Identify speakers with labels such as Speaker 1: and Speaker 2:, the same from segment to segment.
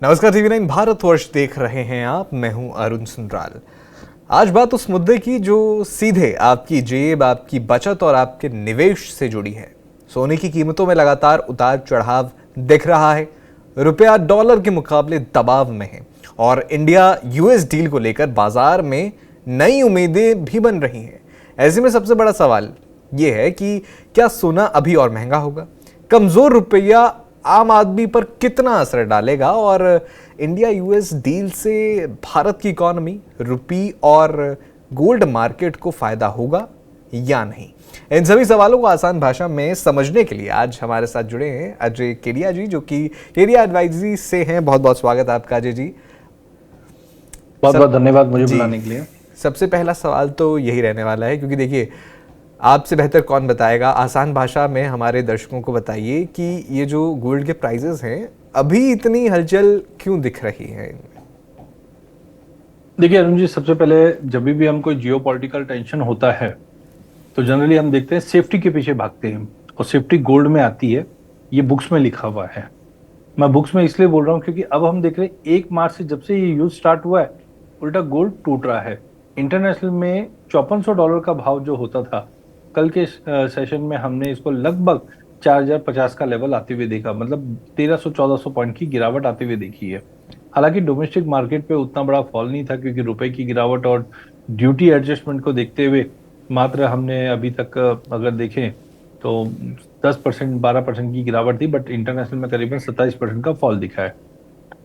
Speaker 1: नमस्कार, TV9 भारतवर्ष देख रहे हैं आप। मैं हूं अरुण सुंदराल। आज बात उस मुद्दे की जो सीधे आपकी जेब, आपकी बचत और आपके निवेश से जुड़ी है। सोने की कीमतों में लगातार उतार चढ़ाव दिख रहा है। रुपया डॉलर के मुकाबले दबाव में है और इंडिया यूएस डील को लेकर बाजार में नई उम्मीदें भी बन रही हैं। ऐसे में सबसे बड़ा सवाल यह है कि क्या सोना अभी और महंगा होगा? कमजोर रुपया आम आदमी पर कितना असर डालेगा और इंडिया यूएस डील से भारत की इकोनॉमी, रुपी और गोल्ड मार्केट को फायदा होगा या नहीं? इन सभी सवालों को आसान भाषा में समझने के लिए आज हमारे साथ जुड़े हैं अजय केडिया जी, जो कि केडिया एडवाइजरी से हैं। बहुत बहुत स्वागत है आपका अजय जी।
Speaker 2: बहुत बहुत धन्यवाद मुझे बुलाने के लिए।
Speaker 1: सबसे पहला सवाल तो यही रहने वाला है, क्योंकि देखिए, आपसे बेहतर कौन बताएगा। आसान भाषा में हमारे दर्शकों को बताइए कि ये जो गोल्ड के प्राइसेस हैं, अभी इतनी हलचल क्यों दिख रही है इनमें?
Speaker 2: देखिए अरुण जी, सबसे पहले जब भी हम कोई जियोपॉलिटिकल टेंशन होता है तो जनरली हम देखते हैं सेफ्टी के पीछे भागते हैं, और सेफ्टी गोल्ड में आती है। ये बुक्स में लिखा हुआ है। मैं बुक्स में इसलिए बोल रहा हूँ क्योंकि अब हम देख रहे हैं 1 मार्च से जब से ये यूज स्टार्ट हुआ है, उल्टा गोल्ड टूट रहा है। इंटरनेशनल में $5400 का भाव जो होता था, कल के सेशन में हमने इसको लगभग 4050 का लेवल आते हुए देखा। मतलब 1300-1400 पॉइंट की गिरावट आते हुए देखी है। हालांकि डोमेस्टिक मार्केट पे उतना बड़ा फॉल नहीं था, क्योंकि रुपए की गिरावट और ड्यूटी एडजस्टमेंट को देखते हुए मात्र हमने अभी तक अगर देखें तो 10% 12% की गिरावट थी, बट इंटरनेशनल में करीबन 27% का फॉल दिखा है।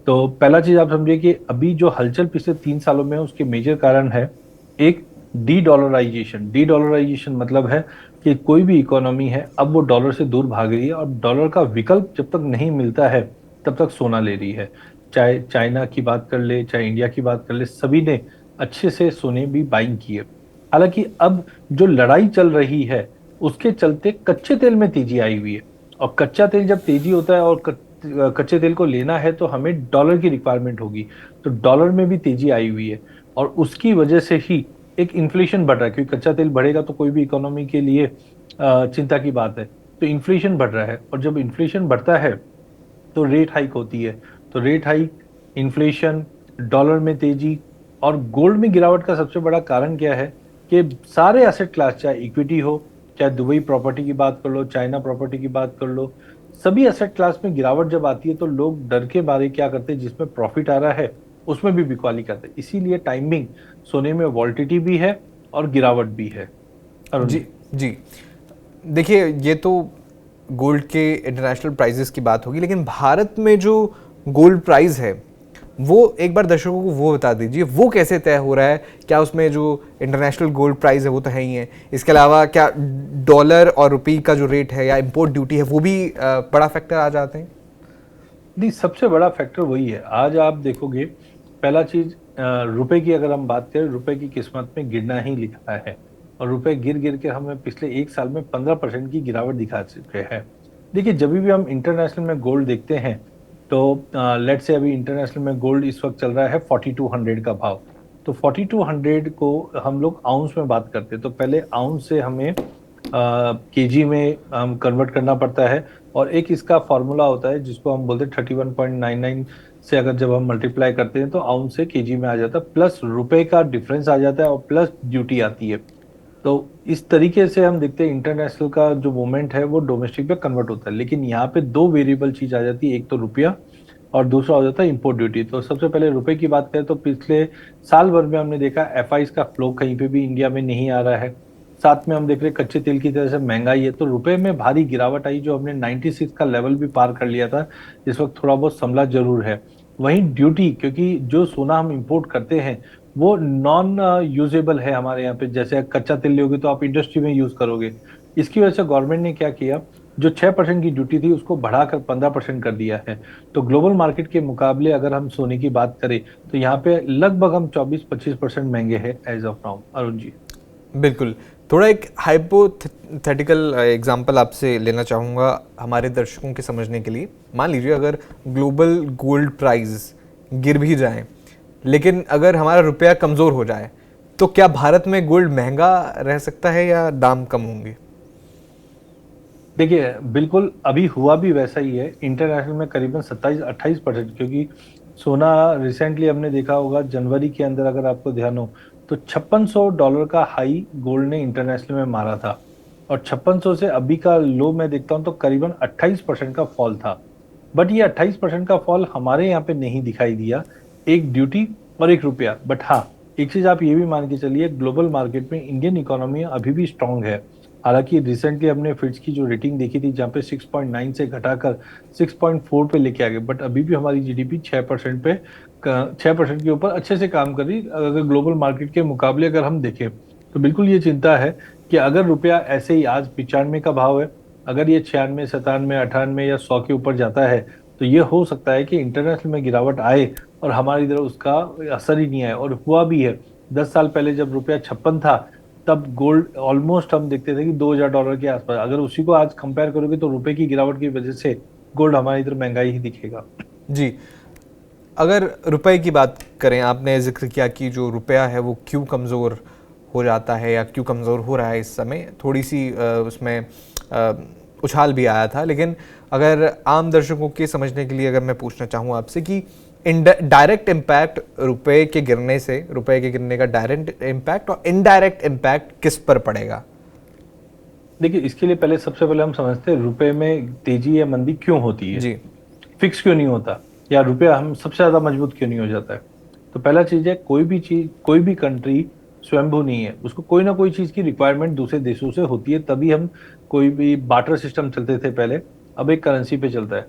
Speaker 2: तो पहला चीज आप समझिए कि अभी जो हलचल पिछले 3 सालों में है, उसके मेजर कारण है एक डी डॉलराइजेशन। डी डॉलराइजेशन मतलब है कि कोई भी इकोनॉमी है अब वो डॉलर से दूर भाग रही है, और डॉलर का विकल्प जब तक नहीं मिलता है तब तक सोना ले रही है। चाहे चाइना की बात कर ले, चाहे इंडिया की बात कर ले, सभी ने अच्छे से सोने भी बाइंग किए। हालांकि अब जो लड़ाई चल रही है उसके चलते कच्चे तेल में तेजी आई हुई है, और कच्चा तेल जब तेजी होता है और कच्चे तेल को लेना है तो हमें डॉलर की रिक्वायरमेंट होगी। तो डॉलर में भी तेजी आई हुई है, और उसकी वजह से ही एक इन्फ्लेशन बढ़ रहा है, क्योंकि कच्चा तेल बढ़ेगा तो कोई भी इकोनॉमी के लिए चिंता की बात है। तो इन्फ्लेशन बढ़ रहा है, और जब इन्फ्लेशन बढ़ता है तो रेट हाइक होती है। तो रेट हाइक, इन्फ्लेशन, डॉलर में तेजी और गोल्ड में गिरावट का सबसे बड़ा कारण क्या है कि सारे एसेट क्लास, चाहे इक्विटी हो, चाहे दुबई प्रॉपर्टी की बात कर लो, चाइना प्रॉपर्टी की बात कर लो, सभी एसेट क्लास में गिरावट जब आती है तो लोग डर के मारे क्या करते हैं, जिसमें प्रॉफिट आ रहा है उसमें भी बिकवाली करते हैं। इसीलिए टाइमिंग सोने में वॉल्टिलिटी भी है और गिरावट भी है। अरुण
Speaker 1: जी जी, देखिए, ये तो गोल्ड के इंटरनेशनल प्राइजेस की बात होगी, लेकिन भारत में जो गोल्ड प्राइस है वो एक बार दर्शकों को वो बता दीजिए, वो कैसे तय हो रहा है? क्या उसमें जो इंटरनेशनल गोल्ड प्राइस है वो तो है ही है, इसके अलावा क्या डॉलर और रुपये का जो रेट है या इंपोर्ट ड्यूटी है वो भी बड़ा फैक्टर आ जाते हैं?
Speaker 2: जी, सबसे बड़ा फैक्टर वही है। आज आप देखोगे, पहला चीज रुपए की अगर हम बात करें, रुपए की किस्मत में गिरना ही लिखा है, और रुपए गिर गिर के हमें पिछले 1 साल में 15% की गिरावट दिखा चुके हैं। देखिए, जब भी हम इंटरनेशनल में गोल्ड देखते हैं तो लेट से अभी इंटरनेशनल में गोल्ड इस वक्त चल रहा है 4200 का भाव। तो 4200 को हम लोग आउंस में बात करते हैं, तो पहले आउंस से हमें केजी में हम कन्वर्ट करना पड़ता है, और एक इसका फॉर्मूला होता है जिसको हम बोलते हैं 31.99 से अगर जब हम मल्टीप्लाई करते हैं तो आउंस से केजी में आ जाता है, प्लस रुपए का डिफरेंस आ जाता है, और प्लस ड्यूटी आती है। तो इस तरीके से हम देखते हैं इंटरनेशनल का जो मूवमेंट है वो डोमेस्टिक पे कन्वर्ट होता है। लेकिन यहाँ पे दो वेरिएबल चीज आ जाती है, एक तो रुपया और दूसरा हो जाता है इंपोर्ट ड्यूटी। तो सबसे पहले रुपए की बात करें तो पिछले साल भर में हमने देखा एफआईज का फ्लो कहीं पे भी इंडिया में नहीं आ रहा है। साथ में हम देख रहे हैं कच्चे तेल की तरह से महंगाई है, तो रुपए में भारी गिरावट आई, जो हमने 96 का लेवल भी पार कर लिया था। इस वक्त थोड़ा बहुत संभला जरूर है। वहीं ड्यूटी, क्योंकि जो सोना हम इंपोर्ट करते हैं वो नॉन यूजेबल है हमारे यहाँ पे। जैसे कच्चा तेल लोगे तो आप इंडस्ट्री में यूज करोगे। इसकी वजह से गवर्नमेंट ने क्या किया, जो 6% की ड्यूटी थी उसको बढ़ाकर 15% कर दिया है। तो ग्लोबल मार्केट के मुकाबले अगर हम सोने की बात करें तो यहाँ पे लगभग हम 24-25% महंगे हैं as of now. Arun ji,
Speaker 1: बिल्कुल। थोड़ा एक हाइपोथेटिकल एग्जांपल आपसे लेना चाहूँगा हमारे दर्शकों के समझने के लिए। मान लीजिए अगर ग्लोबल गोल्ड प्राइस गिर भी जाए, लेकिन अगर हमारा रुपया कमज़ोर हो जाए, तो क्या भारत में गोल्ड महंगा रह सकता है या दाम कम होंगे?
Speaker 2: देखिए बिल्कुल अभी हुआ भी वैसा ही है। इंटरनेशनल में करीबन 27-28%, क्योंकि सोना रिसेंटली हमने देखा होगा जनवरी के अंदर, अगर आपको ध्यान हो तो $5600 का हाई गोल्ड ने इंटरनेशनल में मारा था, और 5600 से अभी का लो मैं देखता हूं तो करीबन 28% का फॉल था। बट ये 28% का फॉल हमारे यहाँ पे नहीं दिखाई दिया, एक ड्यूटी और एक रुपया। बट हाँ, एक चीज आप ये भी मान के चलिए, ग्लोबल मार्केट में इंडियन इकोनॉमी अभी भी स्ट्रांग है। हालांकि रिसेंटली हमने फिच की जो रेटिंग देखी थी, जहाँ पे 6.9 से घटाकर 6.4 पे लेके आ गए, बट अभी भी हमारी जीडीपी 6% पे 6% के ऊपर अच्छे से काम कर रही। अगर ग्लोबल मार्केट के मुकाबले अगर हम देखें तो बिल्कुल ये चिंता है कि अगर रुपया ऐसे ही आज 95 का भाव है, अगर ये 96, 97, 98 या 100 के ऊपर जाता है, तो ये हो सकता है कि इंटरनेशनल में गिरावट आए और हमारी इधर उसका असर ही नहीं आए। और हुआ भी है। 10 साल पहले जब रुपया 56 था, तब गोल्ड ऑलमोस्ट हम देखते थे कि $2000 के आसपास। अगर उसी को आज कंपेयर करोगे तो रुपए की गिरावट की वजह से गोल्ड हमारे इधर महंगाई ही दिखेगा।
Speaker 1: जी, अगर रुपए की बात करें, आपने जिक्र किया कि जो रुपया है वो क्यों कमज़ोर हो जाता है या क्यों कमज़ोर हो रहा है इस समय, थोड़ी सी उसमें उछाल भी आया था। लेकिन अगर आम दर्शकों के समझने के लिए अगर मैं पूछना चाहूँ आपसे कि डायरेक्ट इम्पैक्ट रुपए के गिरने से, रुपए के गिरने का डायरेक्ट इम्पैक्ट और इनडायरेक्ट इम्पैक्ट किस पर पड़ेगा?
Speaker 2: देखिए, इसके लिए पहले सबसे पहले हम समझते हैं रुपए में तेजी या मंदी क्यों होती है,
Speaker 1: जी,
Speaker 2: फिक्स क्यों नहीं होता, या रुपया हम सबसे ज्यादा मजबूत क्यों नहीं हो जाता है। तो पहला चीज है, कोई भी चीज, कोई भी कंट्री स्वयंभू नहीं है, उसको कोई ना कोई चीज की रिक्वायरमेंट दूसरे देशों से होती है, तभी हम कोई भी बार्टर सिस्टम चलते थे पहले, अब एक करेंसी पे चलता है।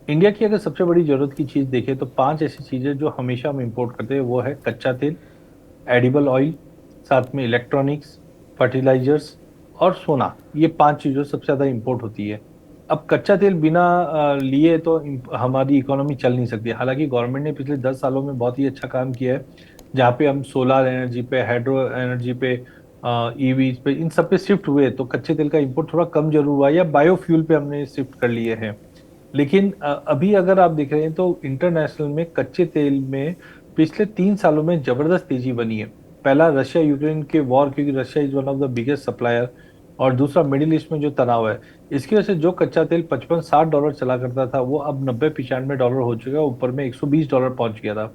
Speaker 2: इंडिया की अगर सबसे बड़ी जरूरत की चीज देखें तो 5 ऐसी चीजें जो हमेशा हम इंपोर्ट करते हैं, वो है कच्चा तेल, एडिबल ऑयल, साथ में इलेक्ट्रॉनिक्स, फर्टिलाइजर्स और सोना। ये 5 चीजों सबसे ज्यादा इंपोर्ट होती है। अब कच्चा तेल बिना लिए तो हमारी इकोनॉमी चल नहीं सकती। हालांकि गवर्नमेंट ने पिछले 10 सालों में बहुत ही अच्छा काम किया है, जहाँ पे हम सोलर एनर्जी पे, हाइड्रो एनर्जी पे, ईवीज पे, इन सब पे शिफ्ट हुए, तो कच्चे तेल का इंपोर्ट थोड़ा कम जरूर हुआ, या बायोफ्यूल पे हमने शिफ्ट कर लिए हैं। लेकिन अभी अगर आप देख रहे हैं तो इंटरनेशनल में कच्चे तेल में पिछले 3 सालों में जबरदस्त तेजी बनी है। पहला रशिया यूक्रेन के वॉर, क्योंकि Russia is one of the biggest supplier, और दूसरा मिडिल ईस्ट में जो तनाव है, इसकी वजह से जो कच्चा तेल $55-60 चला करता था, वो अब 90-95 हो चुका है, ऊपर में $120 पहुंच गया था।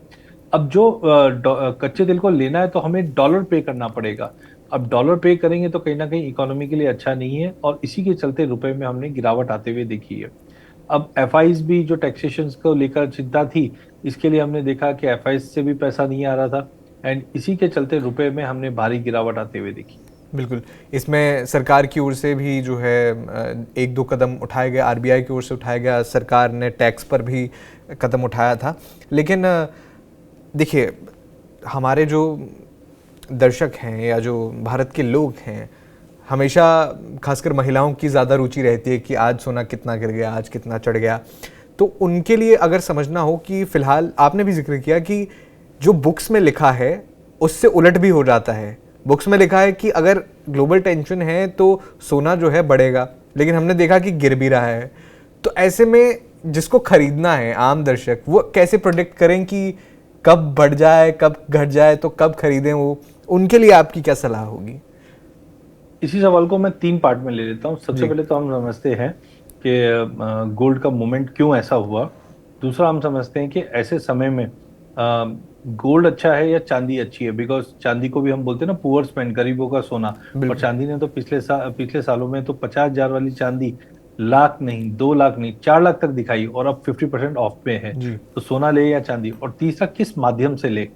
Speaker 2: अब जो कच्चे तेल को लेना है तो हमें डॉलर पे करना पड़ेगा। अब डॉलर पे करेंगे तो कहीं ना कहीं इकोनॉमी के लिए अच्छा नहीं है, और इसी के चलते रुपए में हमने गिरावट आते हुए देखी है। अब एफआईज भी जो टैक्सेशन को लेकर चिंता थी, इसके लिए हमने देखा कि एफआईज से भी पैसा नहीं आ रहा था, एंड इसी के चलते रुपए में हमने भारी गिरावट आते हुए देखी।
Speaker 1: बिल्कुल। इसमें सरकार की ओर से भी जो है एक दो कदम उठाए गए, आरबीआई की ओर से उठाया गया, सरकार ने टैक्स पर भी कदम उठाया था। लेकिन देखिए, हमारे जो दर्शक हैं या जो भारत के लोग हैं, हमेशा खासकर महिलाओं की ज़्यादा रुचि रहती है कि आज सोना कितना गिर गया, आज कितना चढ़ गया। तो उनके लिए अगर समझना हो कि फ़िलहाल आपने भी जिक्र किया कि जो बुक्स में लिखा है उससे उलट भी हो जाता है। बुक्स में लिखा है कि अगर ग्लोबल टेंशन है तो सोना जो है बढ़ेगा, लेकिन हमने देखा कि गिर भी रहा है। तो ऐसे में जिसको खरीदना है, आम दर्शक, वो कैसे प्रोडिक्ट करें कि कब बढ़ जाए, कब घट जाए, तो कब खरीदें? वो उनके लिए आपकी क्या सलाह होगी?
Speaker 2: इसी सवाल को मैं 3 पार्ट में ले लेता हूँ। सबसे
Speaker 1: जी,
Speaker 2: पहले तो हम समझते हैं कि गोल्ड का मूवमेंट क्यों ऐसा हुआ। दूसरा, हम समझते हैं कि ऐसे समय में गोल्ड अच्छा है या चांदी अच्छी है, बिकॉज चांदी को भी हम बोलते हैं ना पुअर्स मैन, गरीबों का सोना। और
Speaker 1: बिल्कुल।
Speaker 2: चांदी ने तो पिछले सालों में तो 50,000 वाली चांदी लाख नहीं, 2 लाख नहीं, 4 लाख तक दिखाई, और अब 50% ऑफ पे है।
Speaker 1: जी,
Speaker 2: तो सोना ले या चांदी, और तीसरा किस माध्यम से ले।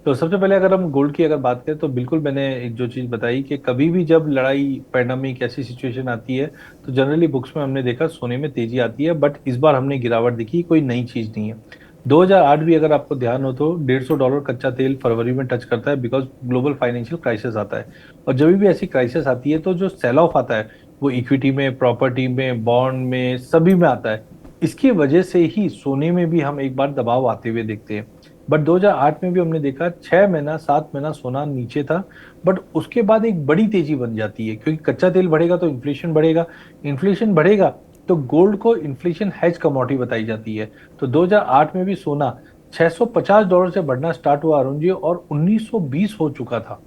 Speaker 2: तो सबसे पहले अगर हम गोल्ड की अगर बात करें तो बिल्कुल मैंने एक जो चीज बताई कि कभी भी जब लड़ाई, पैंडेमिक, ऐसी सिचुएशन आती है, तो जनरली बुक्स में हमने देखा सोने में तेजी आती है, बट इस बार हमने गिरावट देखी, कोई नई चीज नहीं है। 2008 भी अगर आपको ध्यान हो तो $150 कच्चा तेल फरवरी में टच करता है, बिकॉज ग्लोबल फाइनेंशियल क्राइसिस आता है। और जब भी ऐसी क्राइसिस आती है तो जो सेल ऑफ आता है वो इक्विटी में, प्रॉपर्टी में, बॉन्ड में, सभी में आता है। इसकी वजह से ही सोने में भी हम एक बार दबाव आते हुए देखते हैं। बट 2008 में भी हमने देखा 6 महीना 7 महीना सोना नीचे था, बट उसके बाद एक बड़ी तेजी बन जाती है, क्योंकि कच्चा तेल बढ़ेगा तो इन्फ्लेशन बढ़ेगा, इन्फ्लेशन बढ़ेगा तो गोल्ड को इन्फ्लेशन हेज कमोडिटी बताई जाती है। तो 2008 में भी सोना $650 से बढ़ना स्टार्ट हुआ अरुण जी, और 1920 हो चुका था।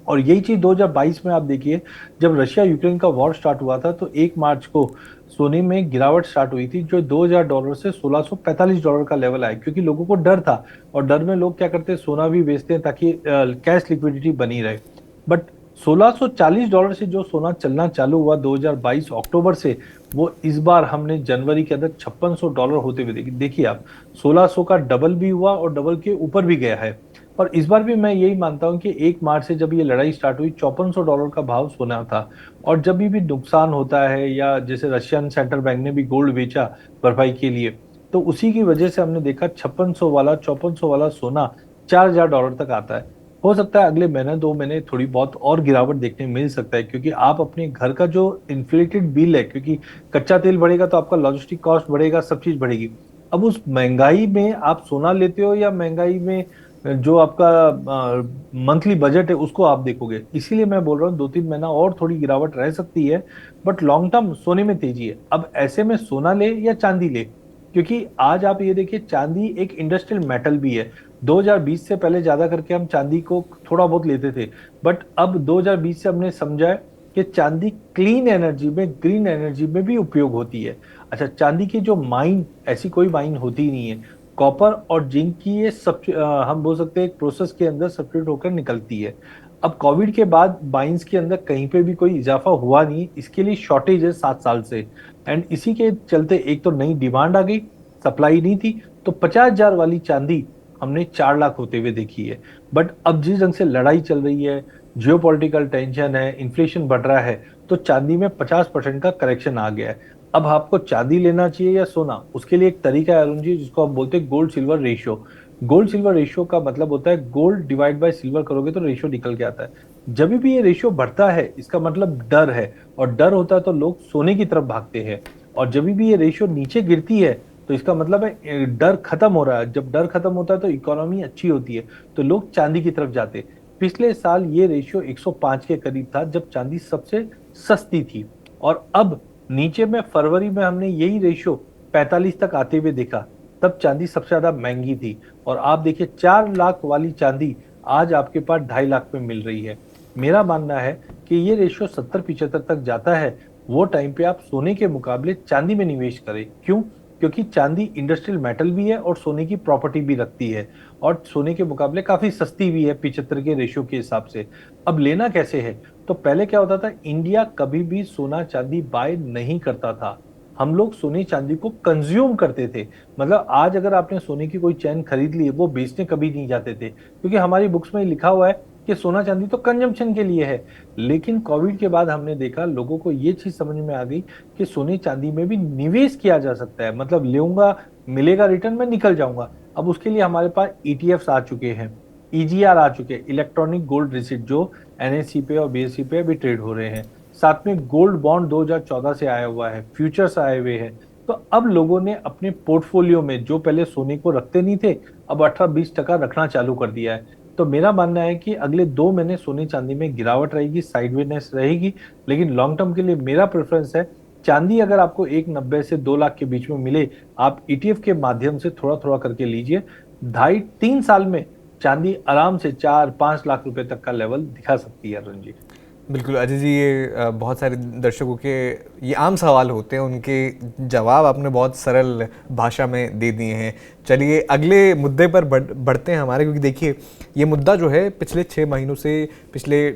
Speaker 2: और यही चीज 2022 में आप देखिए, जब रशिया यूक्रेन का वॉर स्टार्ट हुआ था तो 1 मार्च को सोने में गिरावट स्टार्ट हुई थी, जो $2000 से $1645 का लेवल आया, क्योंकि लोगों को डर था। और डर में लोग क्या करते हैं, सोना भी बेचते हैं ताकि कैश लिक्विडिटी बनी रहे। बट $1640 से जो सोना चलना चालू हुआ 2022 अक्टूबर से, वो इस बार हमने जनवरी के अंदर $5600 होते हुए देखिए आप, 1600 का डबल भी हुआ और डबल के ऊपर भी गया है। और इस बार भी मैं यही मानता हूं कि 1 मार्च से जब ये लड़ाई स्टार्ट हुई, $5400 का भाव सोना था। और जब भी नुकसान होता है, या जैसे रशियन सेंट्रल बैंक ने भी गोल्ड बेचा भरपाई के लिए, तो उसी की वजह से हमने देखा 5600 वाला 5400 वाला सोना $4000 तक आता है। हो सकता है अगले महीने 2 महीने थोड़ी बहुत और गिरावट देखने मिल सकता है, क्योंकि आप अपने घर का जो इन्फ्लेटेड बिल है, क्योंकि कच्चा तेल बढ़ेगा तो आपका लॉजिस्टिक कॉस्ट बढ़ेगा, सब चीज बढ़ेगी। अब उस महंगाई में आप सोना लेते हो, या महंगाई में जो आपका मंथली बजट है उसको आप देखोगे। इसीलिए मैं बोल रहा हूँ 2-3 महीना और थोड़ी गिरावट रह सकती है, बट लॉन्ग टर्म सोने में तेजी है। अब ऐसे में सोना ले या चांदी ले, क्योंकि आज आप ये देखिए, चांदी एक इंडस्ट्रियल मेटल भी है। 2020 से पहले ज्यादा करके हम चांदी को थोड़ा बहुत लेते थे, बट अब 2020 से हमने समझा है कि चांदी क्लीन एनर्जी में, ग्रीन एनर्जी में भी उपयोग होती है। अच्छा, चांदी की जो माइन, ऐसी कोई माइन होती नहीं है। कॉपर और जिंक की ये सब हम बोल सकते हैं एक प्रोसेस के अंदर सब्स्टिट्यूट होकर निकलती है। अब कोविड के बाद माइंस के अंदर कहीं पे भी कोई इजाफा हुआ नहीं, इसके लिए शॉर्टेज है 7 साल से। एंड इसी के चलते एक तो नई डिमांड आ गई, सप्लाई नहीं थी, तो 50,000 वाली चांदी हमने 4 लाख होते हुए देखी है। बट अब जिस ढंग से लड़ाई चल रही है, जियोपॉलिटिकल टेंशन है, इन्फ्लेशन बढ़ रहा है, तो चांदी में 50% का करेक्शन आ गया है। अब आपको चांदी लेना चाहिए या सोना, उसके लिए एक तरीका है अरुण जी, जिसको आप बोलते हैं gold silver ratio. Gold silver ratio का मतलब होता है, गोल्ड डिवाइड बाय सिल्वर करोगे तो रेशियो निकल के आता है। जब भी ये रेशियो बढ़ता है, इसका मतलब डर है, और डर होता है तो लोग सोने की तरफ भागते हैं। और जब भी ये रेशियो नीचे गिरती है, तो इसका मतलब है डर खत्म हो रहा है। जब डर खत्म होता है तो इकोनॉमी अच्छी होती है, तो लोग चांदी की तरफ जाते हैं। पिछले साल ये रेशियो 105 के करीब था, जब चांदी सबसे सस्ती थी। और अब नीचे में फरवरी में हमने यही रेशियो 45 तक आते हुए देखा, तब चांदी सबसे ज्यादा महंगी थी। और आप देखिए 4 लाख वाली चांदी आज आपके पास 2.5 लाख में मिल रही है। मेरा मानना है कि ये रेशियो 70-75 तक जाता है, वो टाइम पे आप सोने के मुकाबले चांदी में निवेश करें। क्यों? क्योंकि चांदी इंडस्ट्रियल मेटल भी है और सोने की प्रॉपर्टी भी रखती है, और सोने के मुकाबले काफी सस्ती भी है 75 के रेशियो के हिसाब से। अब लेना कैसे है? तो पहले क्या होता था, इंडिया कभी भी सोना चांदी बाय नहीं करता था। हम लोग सोने चांदी को कंज्यूम करते थे। मतलब आज अगर आपने सोने की कोई चैन खरीद ली, वो बेचने कभी नहीं जाते थे, क्योंकि हमारी बुक्स में लिखा हुआ है कि सोना चांदी तो कंजम्पशन के लिए है। लेकिन कोविड के बाद हमने देखा, लोगों को ये चीज समझ में आ गई कि सोने चांदी में भी निवेश किया जा सकता है। मतलब लूंगा, मिलेगा रिटर्न, में निकल जाऊंगा। अब उसके लिए हमारे पास ईटीएफ्स आ चुके हैं, ईजीआर आ चुके हैं, इलेक्ट्रॉनिक गोल्ड रिसिट, जो एनएससी पे और बीएससी पे भी ट्रेड हो रहे हैं। साथ में गोल्ड बॉन्ड 2014 से आया हुआ है, फ्यूचर्स आए हुए हैं। तो अब लोगों ने अपने पोर्टफोलियो में, जो पहले सोने को रखते नहीं थे, अब 18-20% रखना चालू कर दिया है। तो मेरा मानना है कि अगले 2 महीने सोने चांदी में गिरावट रहेगी, साइडवेनेस रहेगी। लेकिन लॉन्ग टर्म के लिए मेरा प्रेफरेंस है, चांदी अगर आपको 190 से 2 लाख के बीच में मिले, आप ईटीएफ के माध्यम से थोड़ा थोड़ा करके लीजिए। 2.5-3 साल में चांदी आराम से 4-5 लाख रुपए तक का लेवल दिखा सकती है अरुण जी।
Speaker 1: बिल्कुल अजय जी, ये बहुत सारे दर्शकों के ये आम सवाल होते हैं, उनके जवाब आपने बहुत सरल भाषा में दे दिए हैं। चलिए अगले मुद्दे पर बढ़ते हैं हमारे, क्योंकि देखिए ये मुद्दा जो है पिछले 6 महीनों से, पिछले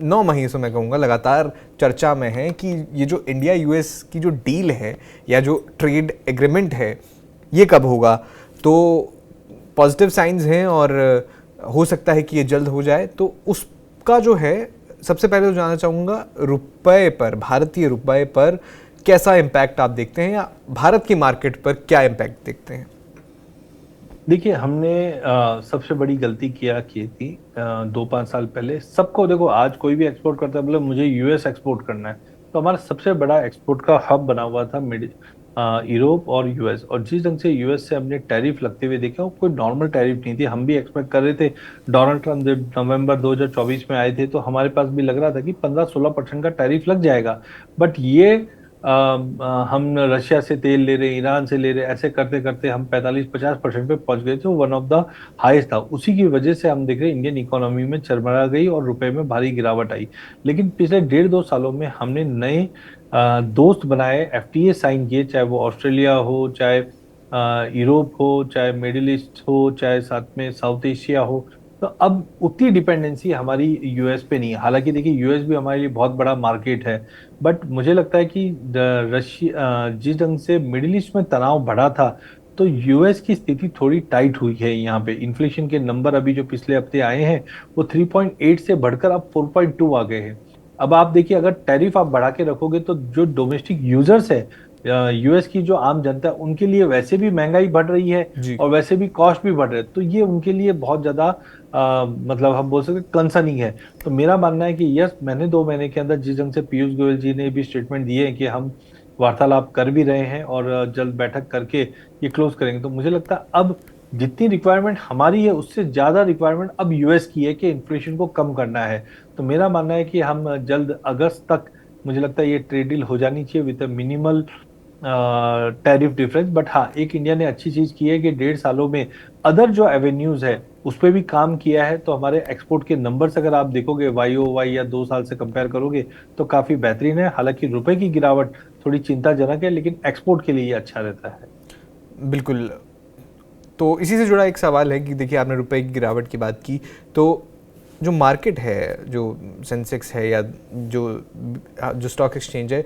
Speaker 1: 9 महीनों से मैं कहूँगा लगातार चर्चा में है कि ये जो इंडिया यूएस की जो डील है या जो ट्रेड एग्रीमेंट है, ये कब होगा। तो पॉजिटिव साइंस हैं और हो सकता है कि ये जल्द हो जाए। तो उसका जो है, सबसे पहले तो जानना चाहूँगा रुपए पर, भारतीय रुपए पर कैसा इम्पैक्ट आप देखते हैं, या भारत की मार्केट पर क्या इम्पैक्ट देखते हैं।
Speaker 2: देखिए, हमने सबसे बड़ी गलती किया की थी 2-5 साल पहले। सबको देखो, आज कोई भी एक्सपोर्ट करता है, बोले मुझे यूएस एक्सपोर्ट करना है, तो हमारा सबसे बड़ा एक्सपोर्ट का हब बना हुआ था यूरोप और यूएस। और जिस ढंग से यूएस से हमने टैरिफ लगते हुए देखे, वो कोई नॉर्मल टैरिफ नहीं थी। हम भी एक्सपेक्ट कर रहे थे, डोनाल्ड ट्रम्प जब नवंबर 2024 में आए थे, तो हमारे पास भी लग रहा था कि 15-16% का टैरिफ लग जाएगा। बट ये हम रशिया से तेल ले रहे, ईरान से ले रहे, ऐसे करते करते हम 45-50% पे पहुंच गए थे। वन ऑफ द हाईएस्ट था। उसी की वजह से हम देख रहे हैं इंडियन इकोनॉमी में चरमरा गई और रुपए में भारी गिरावट आई। लेकिन पिछले 1.5-2 सालों में हमने नए दोस्त बनाए, एफटीए साइन किए, चाहे वो ऑस्ट्रेलिया हो, चाहे यूरोप हो, चाहे मिडिल ईस्ट हो, चाहे साथ में साउथ एशिया हो। तो अब उतनी डिपेंडेंसी हमारी यूएस पे नहीं है। हालांकि देखिए यूएस भी हमारे लिए बहुत बड़ा मार्केट है, बट मुझे लगता है कि रशिया जिस ढंग से मिडिल ईस्ट में तनाव बढ़ा था, तो यूएस की स्थिति थोड़ी टाइट हुई है। यहाँ पे इन्फ्लेशन के नंबर अभी जो पिछले हफ्ते आए हैं वो 3.8 से बढ़कर अब 4.2 आ गए हैं। अब आप देखिए, अगर टैरिफ आप बढ़ा के रखोगे तो जो डोमेस्टिक यूजर्स है, यूएस की जो आम जनता है, उनके लिए वैसे भी महंगाई बढ़ रही है
Speaker 1: जी।
Speaker 2: और वैसे भी कॉस्ट भी बढ़ रहे हैं, तो ये उनके लिए बहुत ज्यादा मतलब हम बोल सकते कंसर्निंग है। तो मेरा मानना है कि यस, मैंने 2 महीने के अंदर जिस ढंग से पीयूष गोयल जी ने भी स्टेटमेंट दिए हैं कि हम वार्तालाप कर भी रहे हैं और जल्द बैठक करके ये क्लोज करेंगे, तो मुझे लगता है अब जितनी रिक्वायरमेंट हमारी है उससे ज्यादा रिक्वायरमेंट अब यूएस की है कि इन्फ्लेशन को कम करना है। तो मेरा मानना है कि हम जल्द अगस्त तक, मुझे लगता है ये ट्रेड डील हो जानी चाहिए with minimal tariff difference. But हाँ, एक इंडिया ने अच्छी चीज की है कि 1.5 सालों में अदर जो एवेन्यूज है उस पर भी काम किया है। तो हमारे एक्सपोर्ट के नंबर्स अगर आप देखोगे YoY या 2 साल से कंपेयर करोगे तो काफी बेहतरीन है। हालांकि रुपए की गिरावट थोड़ी चिंताजनक है, लेकिन एक्सपोर्ट के लिए ये अच्छा रहता है।
Speaker 1: बिल्कुल। तो इसी से जुड़ा एक सवाल है कि देखिए आपने रुपए की गिरावट की बात की, तो जो मार्केट है, जो सेंसेक्स है या जो जो स्टॉक एक्सचेंज है,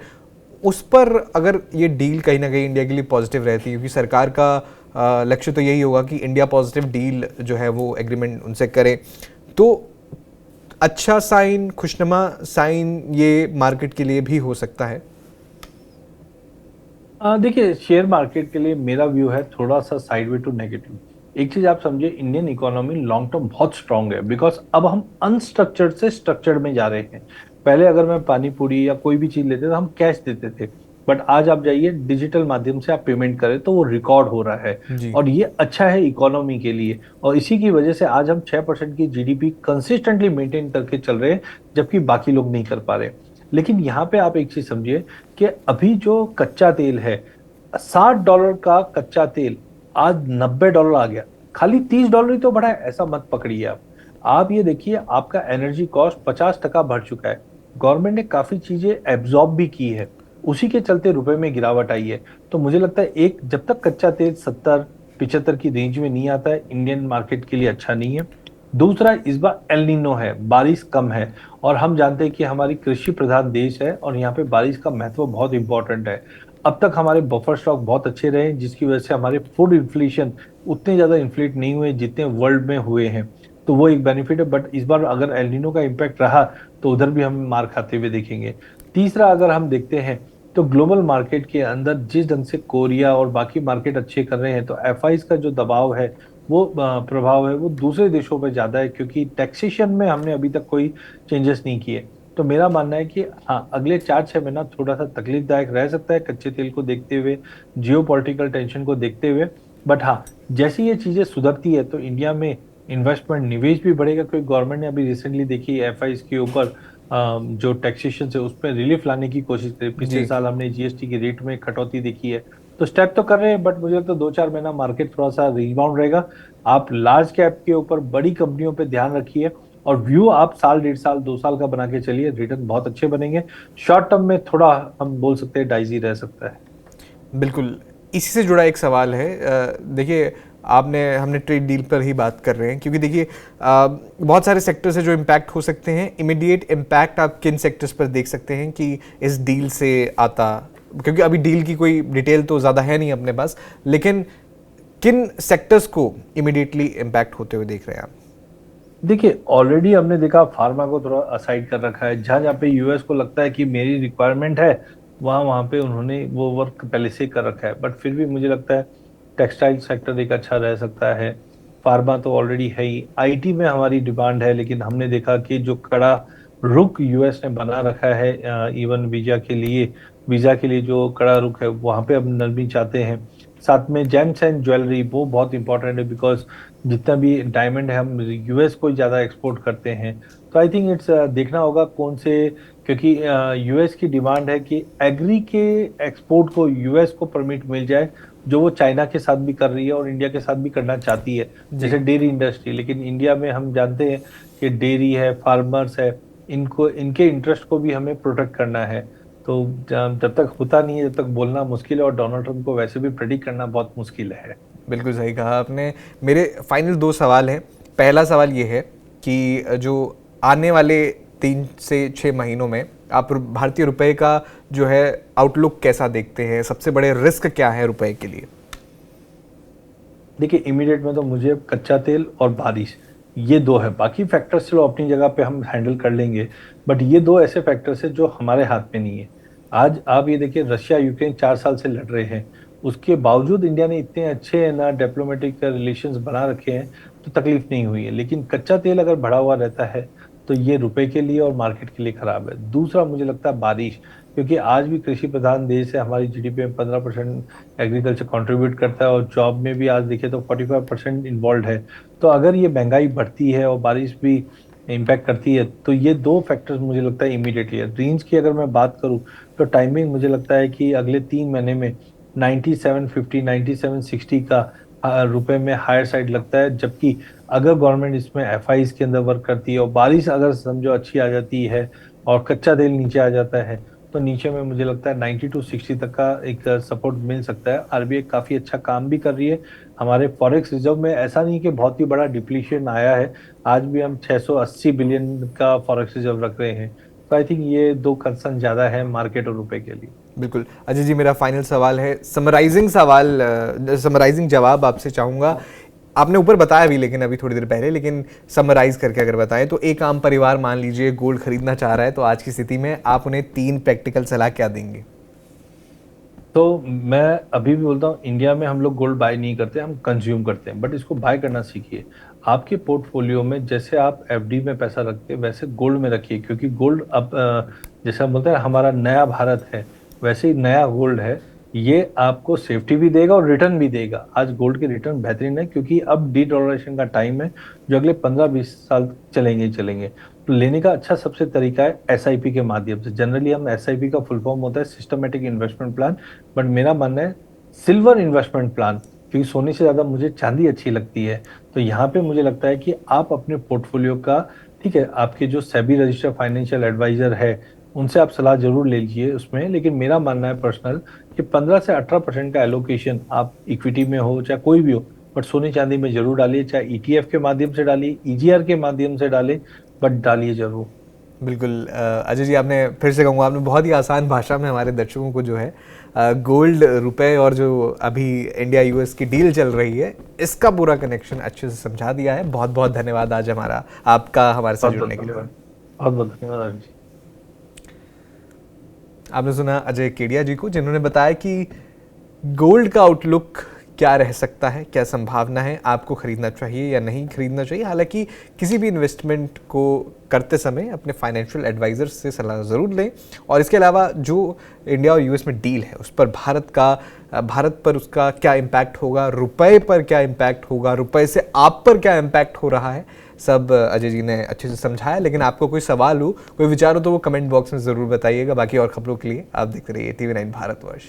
Speaker 1: उस पर अगर ये डील कहीं ना कहीं इंडिया के लिए पॉजिटिव रहती है, क्योंकि सरकार का लक्ष्य तो यही होगा कि इंडिया पॉजिटिव डील जो है वो एग्रीमेंट उनसे करे, तो अच्छा साइन, खुशनुमा साइन ये मार्केट के लिए भी हो सकता है।
Speaker 2: देखिए, शेयर मार्केट के लिए मेरा व्यू है थोड़ा सा साइडवे टू नेगेटिव। एक चीज आप समझिए, इंडियन इकोनॉमी लॉन्ग टर्म बहुत स्ट्रांग है, बिकॉज अब हम अनस्ट्रक्चर्ड से स्ट्रक्चर्ड में जा रहे हैं। पहले अगर मैं पानी पूरी या कोई भी चीज लेते तो हम कैश देते थे, बट आज आप जाइए डिजिटल माध्यम से आप पेमेंट करें तो वो रिकॉर्ड हो रहा है।
Speaker 1: जी।
Speaker 2: और ये अच्छा है इकोनॉमी के लिए, और इसी की वजह से आज हम 6% की जीडीपी कंसिस्टेंटली मेंटेन करके चल रहे हैं, जबकि बाकी लोग नहीं कर पा रहे। लेकिन यहाँ पे आप एक चीज समझिए कि अभी जो कच्चा तेल है, $60 का कच्चा तेल आज $90 आ गया। खाली $30 ही तो बढ़ा है, ऐसा मत पकड़िए आप ये देखिए आपका एनर्जी कॉस्ट 50% बढ़ चुका है। गवर्नमेंट ने काफी चीजें एब्जॉर्ब भी की है, उसी के चलते रुपए में गिरावट आई है। तो मुझे लगता है एक, जब तक कच्चा तेल 70-75 की रेंज में नहीं आता है, इंडियन मार्केट के लिए अच्छा नहीं है। दूसरा, इस बार एल नीनो है, बारिश कम है, और हम जानते हैं कि हमारी कृषि प्रधान देश है और यहाँ पे बारिश का महत्व बहुत इंपॉर्टेंट है। अब तक हमारे बफर स्टॉक बहुत अच्छे रहे, जिसकी वजह से हमारे फूड इन्फ्लेशन उतने ज्यादा इन्फ्लेट नहीं हुए जितने वर्ल्ड में हुए हैं। तो वो एक बेनिफिट है। बट इस बार अगर एल नीनो का इम्पैक्ट रहा तो उधर भी हम मार खाते हुए देखेंगे। तीसरा, अगर हम देखते हैं तो ग्लोबल मार्केट के अंदर जिस ढंग से कोरिया और बाकी मार्केट अच्छे कर रहे हैं, तो एफआईज का जो दबाव है, वो प्रभाव है, वो दूसरे देशों पर ज्यादा है, क्योंकि टैक्सेशन में हमने अभी तक कोई चेंजेस नहीं किए। तो मेरा मानना है कि हाँ, अगले 4-6 महीना थोड़ा सा तकलीफदायक रह सकता है कच्चे तेल को देखते हुए, जियो पॉलिटिकल टेंशन को देखते हुए। बट हाँ, जैसी ये चीजें सुधरती है तो इंडिया में इन्वेस्टमेंट, निवेश भी बढ़ेगा, क्योंकि गवर्नमेंट ने अभी रिसेंटली देखी एफआईज के ऊपर जो टैक्सेशन है उस पर रिलीफ लाने की कोशिश करी। पिछले
Speaker 1: जी।
Speaker 2: साल हमने जीएसटी की रेट में कटौती देखी है। तो स्टेप तो कर रहे हैं, बट मुझे लगता है 2-4 महीना मार्केट थोड़ा सा रिबाउंड रहेगा। आप लार्ज कैप के ऊपर बड़ी कंपनियों पे ध्यान रखिए, और व्यू आप साल, 1.5 साल, 2 साल का बना के चलिए, रिटर्न बहुत अच्छे बनेंगे। शॉर्ट टर्म में थोड़ा हम बोल सकते हैं डाइजी रह सकता है।
Speaker 1: बिल्कुल। इसी से जुड़ा एक सवाल है, देखिए हमने ट्रेड डील पर ही बात कर रहे हैं, क्योंकि देखिए बहुत सारे सेक्टर से जो इम्पैक्ट हो सकते हैं, इमीडिएट इम्पैक्ट आप किन सेक्टर्स पर देख सकते हैं कि इस डील से आता, क्योंकि अभी डील की कोई डिटेल तो ज़्यादा है नहीं अपने पास, लेकिन किन सेक्टर्स को इमीडिएटली इम्पैक्ट होते हुए देख रहे हैं आप?
Speaker 2: देखिए, ऑलरेडी हमने देखा फार्मा को थोड़ा असाइड कर रखा है। जहां जहां पे यूएस को लगता है कि मेरी रिक्वायरमेंट है, वहां वहां पे उन्होंने वो वर्क पहले से कर रखा है। बट फिर भी मुझे लगता है टेक्सटाइल सेक्टर एक अच्छा रह सकता है। फार्मा तो ऑलरेडी है ही। आईटी में हमारी डिमांड है, लेकिन हमने देखा कि जो कड़ा रुख यूएस ने बना रखा है, इवन वीजा के लिए जो कड़ा रुख है, वहां पे हम नरमी चाहते हैं। साथ में जेम्स एंड ज्वेलरी, वो बहुत इंपॉर्टेंट है, बिकॉज जितना भी डायमंड है हम यूएस को ज्यादा एक्सपोर्ट करते हैं। तो आई थिंक इट्स देखना होगा कौन से, क्योंकि यूएस की डिमांड है कि एग्री के एक्सपोर्ट को यूएस को परमिट मिल जाए, जो वो चाइना के साथ भी कर रही है और इंडिया के साथ भी करना चाहती है,
Speaker 1: जी।
Speaker 2: जैसे डेयरी इंडस्ट्री। लेकिन इंडिया में हम जानते हैं कि डेयरी है, फार्मर्स है, इनको, इनके इंटरेस्ट को भी हमें प्रोटेक्ट करना है। तो जब तक होता नहीं है, जब तक बोलना मुश्किल है, और डोनाल्ड ट्रंप को वैसे भी प्रेडिक्ट करना बहुत मुश्किल है।
Speaker 1: बिल्कुल सही कहा आपने। मेरे फाइनल 2 सवाल हैं। पहला सवाल ये है कि जो आने वाले 3 से 6 महीनों में आप भारतीय रुपए का जो है आउटलुक कैसा देखते हैं? सबसे बड़े रिस्क क्या है रुपए के लिए?
Speaker 2: देखिए, इमीडिएट में तो मुझे कच्चा तेल और बारिश, ये दो है। बाकी फैक्टर्स चलो अपनी जगह पे हम हैंडल कर लेंगे, बट ये दो ऐसे फैक्टर्स हैं जो हमारे हाथ में नहीं है। आज आप ये देखिए, रशिया यूक्रेन 4 साल से लड़ रहे हैं, उसके बावजूद इंडिया ने इतने अच्छे ना डिप्लोमेटिक रिलेशंस बना रखे हैं, तो तकलीफ नहीं हुई है। लेकिन कच्चा तेल अगर बढ़ा हुआ रहता है तो ये रुपए के लिए और मार्केट के लिए खराब है। दूसरा मुझे लगता है बारिश, क्योंकि आज भी कृषि प्रधान देश है, हमारी जीडीपी में 15% एग्रीकल्चर कंट्रीब्यूट करता है, और जॉब में भी आज देखें तो 45% इन्वॉल्व है। तो अगर ये महंगाई बढ़ती है और बारिश भी इम्पैक्ट करती है, तो ये दो फैक्टर्स मुझे लगता है इमीडिएटली है। रेंज की अगर मैं बात करूं, तो टाइमिंग मुझे लगता है कि अगले 3 महीने में 9750 9760 का रुपए में हायर साइड लगता है। जबकि अगर गवर्नमेंट इसमें एफआईज के अंदर वर्क करती है और बारिश अगर समझो अच्छी आ जाती है और कच्चा तेल नीचे आ जाता है, तो नीचे में मुझे लगता है 90 to 60 तक का एक सपोर्ट मिल सकता है। आरबीआई काफी अच्छा काम भी कर रही है। हमारे फॉरेक्स रिजर्व में ऐसा नहीं कि बहुत ही बड़ा डिप्लीशन आया है, आज भी हम 680 बिलियन का फॉरेक्स रिजर्व रख रहे हैं। तो आई थिंक ये दो कंसर्न ज्यादा है मार्केट और रुपए के लिए।
Speaker 1: बिल्कुल अजय जी, मेरा फाइनल सवाल है, समराइजिंग जवाब आपसे चाहूँगा। आपने ऊपर बताया भी लेकिन अभी थोड़ी देर पहले, लेकिन समराइज करके अगर बताएं तो एक आम परिवार मान लीजिए गोल्ड खरीदना चाह रहा है, तो आज की स्थिति में आप उन्हें 3 प्रैक्टिकल सलाह क्या देंगे?
Speaker 2: तो मैं अभी भी बोलता हूँ, इंडिया में हम लोग गोल्ड बाय नहीं करते, हम कंज्यूम करते हैं, बट इसको बाय करना सीखिए। आपके पोर्टफोलियो में जैसे आप एफडी में पैसा रखते हैं, वैसे गोल्ड में रखिए, क्योंकि गोल्ड अब जैसे हम बोलते हैं हमारा नया भारत है, वैसे ही नया गोल्ड है। ये आपको सेफ्टी भी देगा और रिटर्न भी देगा। आज गोल्ड के रिटर्न बेहतरीन है, क्योंकि अब डी डॉलरेशन का टाइम है, जो अगले 15-20 साल चलेंगे ही चलेंगे। तो लेने का अच्छा सबसे तरीका है एसआईपी के माध्यम से। जनरली हम एसआईपी का फुल फॉर्म होता है सिस्टमेटिक इन्वेस्टमेंट प्लान, बट मेरा मानना है सिल्वर इन्वेस्टमेंट प्लान, क्योंकि सोने से ज्यादा मुझे चांदी अच्छी लगती है। तो यहाँ पे मुझे लगता है कि आप अपने पोर्टफोलियो का, ठीक है, आपके जो सेबी रजिस्टर्ड फाइनेंशियल एडवाइजर है उनसे आप सलाह जरूर ले लीजिए उसमें। लेकिन मेरा मानना है पर्सनल कि 15 से 18% का एलोकेशन आप इक्विटी में हो चाहे कोई भी हो, बट सोने चांदी में जरूर डालिए। चाहे ईटीएफ के माध्यम से डालिए, ईजीआर के माध्यम से डालें, बट डालिए जरूर।
Speaker 1: बिल्कुल अजय जी, आपने फिर से कहूँगा, आपने बहुत ही आसान भाषा में हमारे दर्शकों को जो है गोल्ड, रुपए और जो अभी इंडिया यूएस की डील चल रही है इसका पूरा कनेक्शन अच्छे से समझा दिया है। बहुत बहुत धन्यवाद आज आपका हमारे साथ जुड़ने के लिए।
Speaker 2: बहुत बहुत धन्यवाद जी।
Speaker 1: आपने सुना अजय केडिया जी को, जिन्होंने बताया कि गोल्ड का आउटलुक क्या रह सकता है, क्या संभावना है, आपको खरीदना चाहिए या नहीं खरीदना चाहिए। हालांकि किसी भी इन्वेस्टमेंट को करते समय अपने फाइनेंशियल एडवाइज़र से सलाह ज़रूर लें। और इसके अलावा जो इंडिया और यूएस में डील है उस पर भारत पर उसका क्या इम्पैक्ट होगा, रुपए पर क्या इम्पैक्ट होगा, रुपए से आप पर क्या इम्पैक्ट हो रहा है, सब अजय जी ने अच्छे से समझाया। लेकिन आपको कोई सवाल हो, कोई विचार हो, तो वो कमेंट बॉक्स में ज़रूर बताइएगा। बाकी और खबरों के लिए आप देखते रहिए TV9 भारतवर्ष।